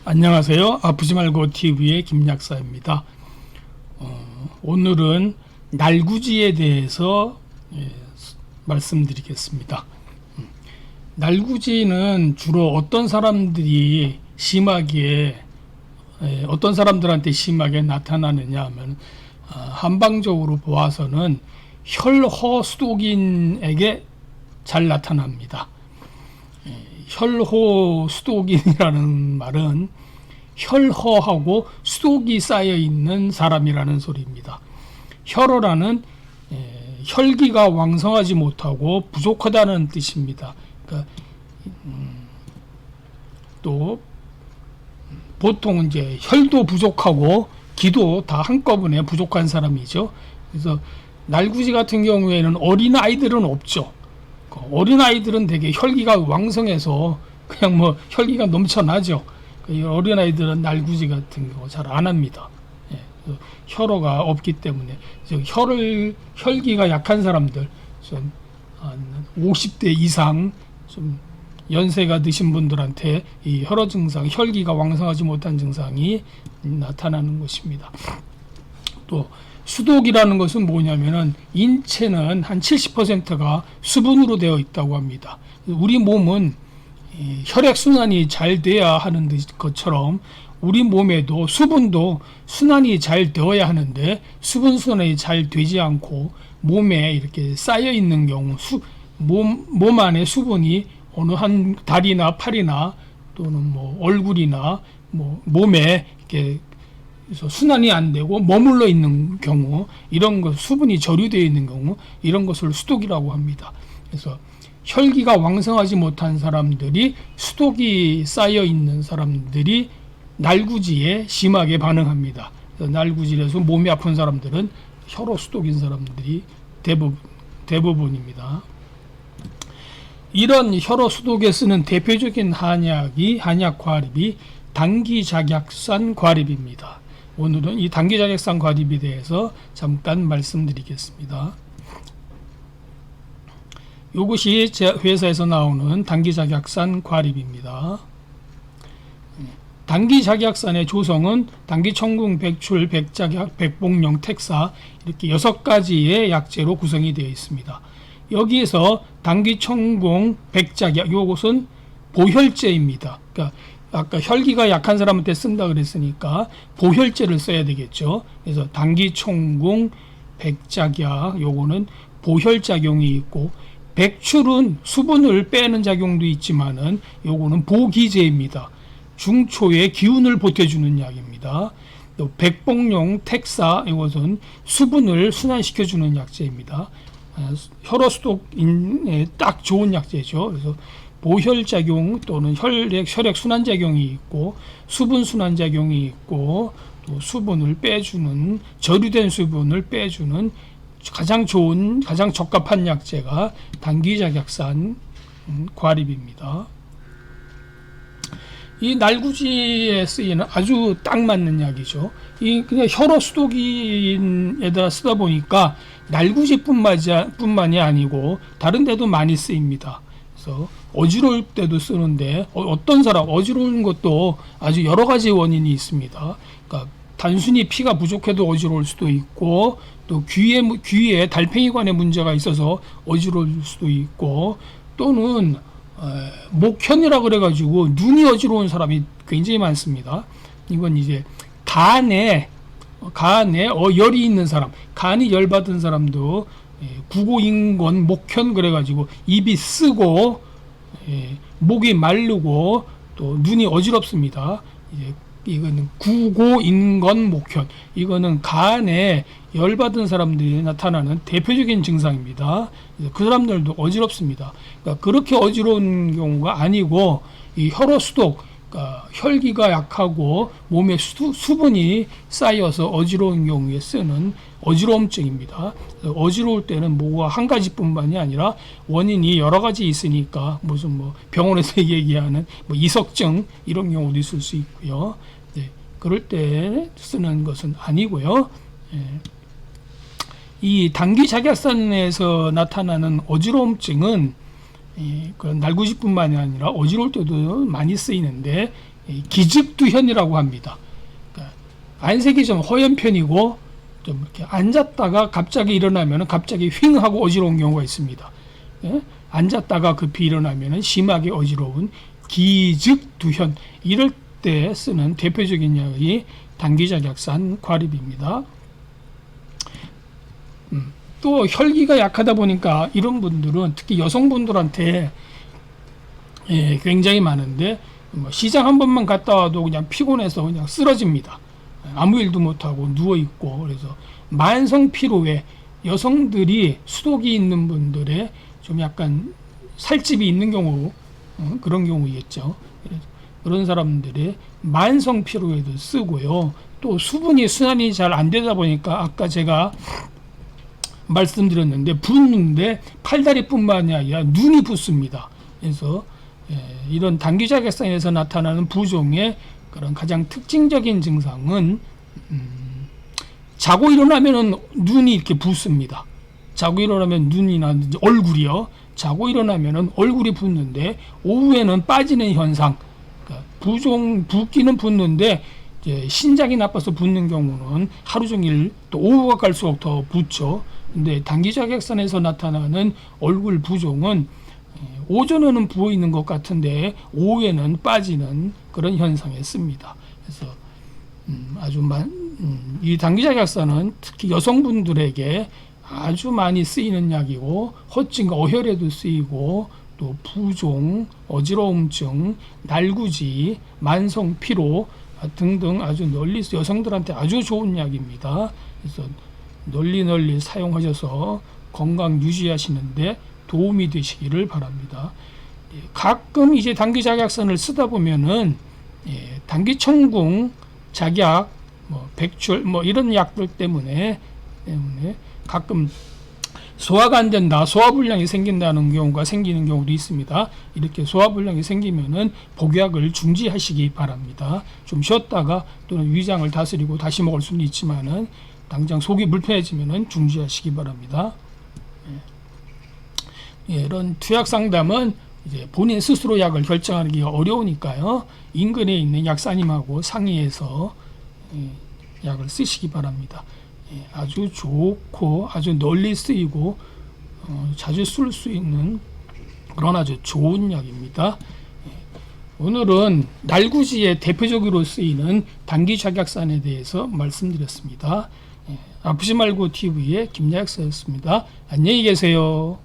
안녕하세요. 아프지 말고 TV의 김약사입니다. 오늘은 날구지에 대해서 말씀드리겠습니다. 날구지는 주로 어떤 사람들한테 심하게 나타나느냐 하면, 한방적으로 보아서는 혈허수독인에게 잘 나타납니다. 혈허수독인이라는 말은 혈허하고 수독이 쌓여 있는 사람이라는 소리입니다. 혈허라는 혈기가 왕성하지 못하고 부족하다는 뜻입니다. 그러니까 또 보통 이제 혈도 부족하고 기도 다 한꺼번에 부족한 사람이죠. 그래서 날구지 같은 경우에는 어린 아이들은 없죠. 어린 아이들은 되게 혈기가 왕성해서 그냥 뭐 혈기가 넘쳐나죠. 어린 아이들은 날구지 같은 거 잘 안 합니다. 혈어가 없기 때문에 혈기가 약한 사람들, 좀 50대 이상 좀 연세가 드신 분들한테 이 혈어 증상, 혈기가 왕성하지 못한 증상이 나타나는 것입니다. 또 수독이라는 것은 뭐냐면은 인체는 한 70%가 수분으로 되어 있다고 합니다. 우리 몸은 혈액순환이 잘 돼야 하는 것처럼 우리 몸에도 수분도 순환이 잘 되어야 하는데 수분 순환이 잘 되지 않고 몸에 이렇게 쌓여 있는 경우 몸 안에 수분이 어느 한 다리나 팔이나 또는 뭐 얼굴이나 뭐 몸에 이렇게 그래서 순환이 안 되고 머물러 있는 경우, 이런 것, 수분이 저류되어 있는 경우, 이런 것을 수독이라고 합니다. 그래서 혈기가 왕성하지 못한 사람들이, 수독이 쌓여 있는 사람들이 날구지에 심하게 반응합니다. 그래서 날구지에서 몸이 아픈 사람들은 혈어 수독인 사람들이 대부분입니다. 이런 혈어 수독에 쓰는 대표적인 한약 과립이 당기작약산 과립입니다. 오늘은 이 당기작약산 과립에 대해서 잠깐 말씀드리겠습니다. 이것이 제 회사에서 나오는 당기작약산 과립입니다. 당기작약산의 조성은 당기청궁, 백출, 백작약, 백복령, 택사 이렇게 6가지의 약재로 구성이 되어 있습니다. 여기에서 당기청궁, 백작약 이것은 보혈제입니다. 그러니까 아까 혈기가 약한 사람한테 쓴다 그랬으니까 보혈제를 써야 되겠죠. 그래서 당기총궁, 백작약 요거는 보혈작용이 있고, 백출은 수분을 빼는 작용도 있지만은 요거는 보기제입니다. 중초의 기운을 보태주는 약입니다. 또 백복용, 택사 이것은 수분을 순환시켜주는 약재입니다. 혈어수독에 딱 좋은 약재죠. 그래서 보혈작용 또는 혈액 순환작용이 있고, 수분 순환작용이 있고, 또 수분을 빼주는, 저류된 수분을 빼주는 가장 좋은, 가장 적합한 약재가 당기작약산 과립입니다. 이 날구지에 쓰이는 아주 딱 맞는 약이죠. 이 그냥 혈어 수독인에다 쓰다 보니까 날구지뿐만이 아니고 다른 데도 많이 쓰입니다. 그래서 어지러울 때도 쓰는데, 어떤 사람 어지러운 것도 아주 여러 가지 원인이 있습니다. 그러니까 단순히 피가 부족해도 어지러울 수도 있고, 또 귀에 달팽이관에 문제가 있어서 어지러울 수도 있고, 또는 목현이라 그래가지고 눈이 어지러운 사람이 굉장히 많습니다. 이건 이제 간에 열이 있는 사람, 간이 열받은 사람도 구고인건 목현 그래가지고 입이 쓰고 목이 마르고 또 눈이 어지럽습니다. 이거는 구고인건 목현, 이거는 간에 열받은 사람들이 나타나는 대표적인 증상입니다. 그 사람들도 어지럽습니다. 그러니까 그렇게 어지러운 경우가 아니고, 이 혈어수독, 그러니까 혈기가 약하고 몸에 수분이 쌓여서 어지러운 경우에 쓰는 어지러움증입니다. 어지러울 때는 뭐가 한 가지뿐만이 아니라 원인이 여러 가지 있으니까, 무슨 뭐 병원에서 얘기하는 뭐 이석증 이런 경우도 있을 수 있고요. 그럴 때 쓰는 것은 아니고요. 이 당기작약산에서 나타나는 어지러움증은 그 날구지뿐만이 아니라 어지러울 때도 많이 쓰이는데 기즉두현이라고 합니다. 그러니까 안색이 좀 허연 편이고 좀 이렇게 앉았다가 갑자기 일어나면 갑자기 휑 하고 어지러운 경우가 있습니다. 예? 앉았다가 급히 일어나면 심하게 어지러운 기즉두현, 이럴 때 쓰는 대표적인 약이 당귀작약산 과립입니다. 또 혈기가 약하다 보니까 이런 분들은 특히 여성분들한테 굉장히 많은데, 뭐 시장 한 번만 갔다 와도 그냥 피곤해서 그냥 쓰러집니다. 아무 일도 못하고 누워있고. 그래서 만성 피로에 여성들이 수독이 있는 분들의 좀 약간 살집이 있는 경우, 그런 경우겠죠. 그런 사람들의 만성 피로에도 쓰고요. 또 수분이 순환이 잘 안 되다 보니까 아까 제가 말씀드렸는데 붓는데 팔다리뿐만이 아니라 눈이 붓습니다. 그래서 이런 당귀작약산에서 나타나는 부종의 그런 가장 특징적인 증상은 자고 일어나면은 눈이 이렇게 붓습니다. 자고 일어나면 눈이나 얼굴이요. 자고 일어나면은 얼굴이 붓는데 오후에는 빠지는 현상. 그러니까 붓기는 붓는데 이제 신장이 나빠서 붓는 경우는 하루 종일 또 오후가 갈수록 더 붓죠. 근데 당귀작약산에서 나타나는 얼굴 부종은 오전에는 부어 있는 것 같은데 오후에는 빠지는 그런 현상에 씁니다. 그래서 이 당귀작약산은 특히 여성분들에게 아주 많이 쓰이는 약이고 허증과 어혈에도 쓰이고 또 부종, 어지러움증, 날구지, 만성 피로 등등 아주 널리 여성들한테 아주 좋은 약입니다. 그래서 널리 사용하셔서 건강 유지하시는데 도움이 되시기를 바랍니다. 가끔 이제 당귀작약산을 쓰다 보면은 당귀청궁, 작약, 백출 이런 약들 때문에 가끔 소화가 안 된다, 소화불량이 생긴다는 경우가 생기는 경우도 있습니다. 이렇게 소화불량이 생기면은 복약을 중지하시기 바랍니다. 좀 쉬었다가 또는 위장을 다스리고 다시 먹을 수는 있지만은 당장 속이 불편해지면은 중지하시기 바랍니다. 이런 투약 상담은 이제 본인 스스로 약을 결정하기 어려우니까요. 인근에 있는 약사님하고 상의해서 약을 쓰시기 바랍니다. 아주 좋고 아주 널리 쓰이고 자주 쓸 수 있는 그런 아주 좋은 약입니다. 오늘은 날구지에 대표적으로 쓰이는 당귀작약산에 대해서 말씀드렸습니다. 아프지 말고 TV의 김약사였습니다. 안녕히 계세요.